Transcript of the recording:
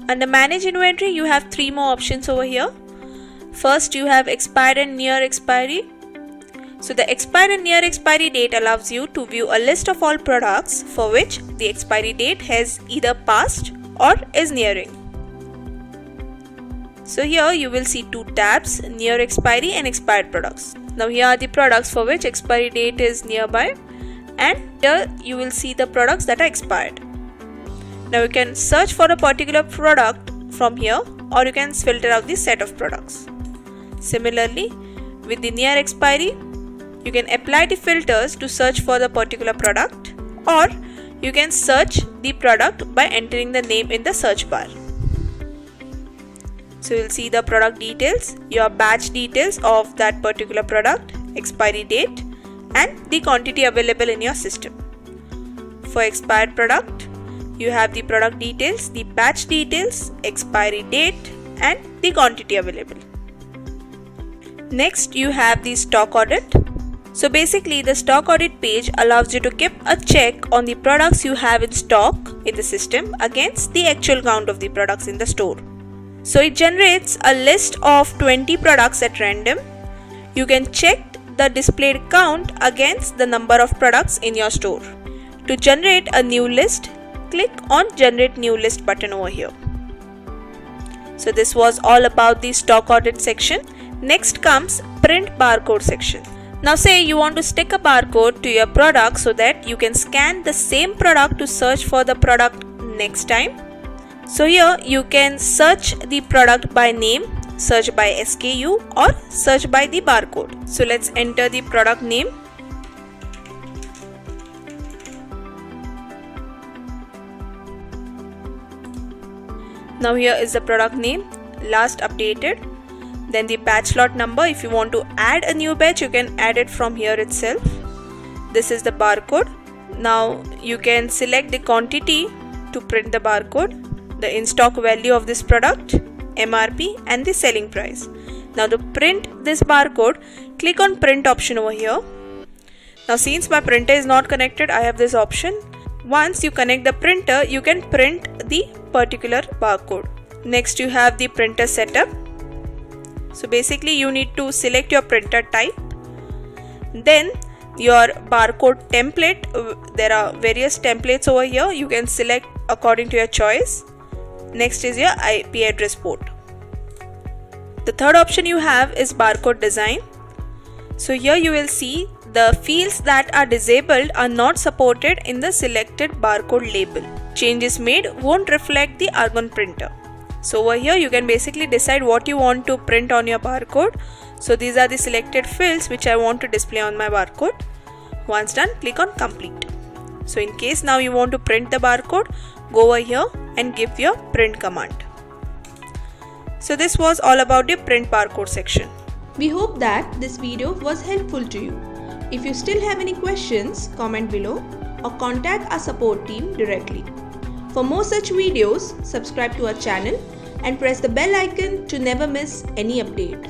Under manage inventory, you have 3 more options over here. First, you have expired and near expiry. So the expired and near expiry date allows you to view a list of all products for which the expiry date has either passed or is nearing. So here you will see 2 tabs, near expiry and expired products. Now here are the products for which expiry date is nearby, and here you will see the products that are expired. Now you can search for a particular product from here, or you can filter out the set of products. Similarly, with the near expiry, you can apply the filters to search for the particular product, or you can search the product by entering the name in the search bar. So you'll see the product details, your batch details of that particular product, expiry date, and the quantity available in your system. For expired product, you have the product details, the batch details, expiry date, and the quantity available. Next, you have the stock audit. So basically, the stock audit page allows you to keep a check on the products you have in stock in the system against the actual count of the products in the store. So it generates a list of 20 products at random. You can check the displayed count against the number of products in your store. To generate a new list, click on Generate New List button over here. So this was all about the stock audit section. Next comes print barcode section. Now say you want to stick a barcode to your product so that you can scan the same product to search for the product next time. So here you can search the product by name, search by SKU, or search by the barcode. So let's enter the product name. Now here is the product name, last updated. Then the batch lot number. If you want to add a new batch, you can add it from here itself. This is the barcode. Now you can select the quantity to print the barcode, the in-stock value of this product, MRP, and the selling price. Now to print this barcode, click on print option over here. Now since my printer is not connected, I have this option. Once you connect the printer, you can print the particular barcode. Next you have the printer setup. So basically you need to select your printer type. Then your barcode template. There are various templates over here. You can select according to your choice. Next is your IP address port. The third option you have is barcode design. So here you will see the fields that are disabled are not supported in the selected barcode label. Changes made won't reflect the Argon printer. So over here you can basically decide what you want to print on your barcode. So these are the selected fields which I want to display on my barcode. Once done, click on complete. So in case now you want to print the barcode, go over here and give your print command. So this was all about the print barcode section. We hope that this video was helpful to you. If you still have any questions, comment below or contact our support team directly. For more such videos, subscribe to our channel and press the bell icon to never miss any update.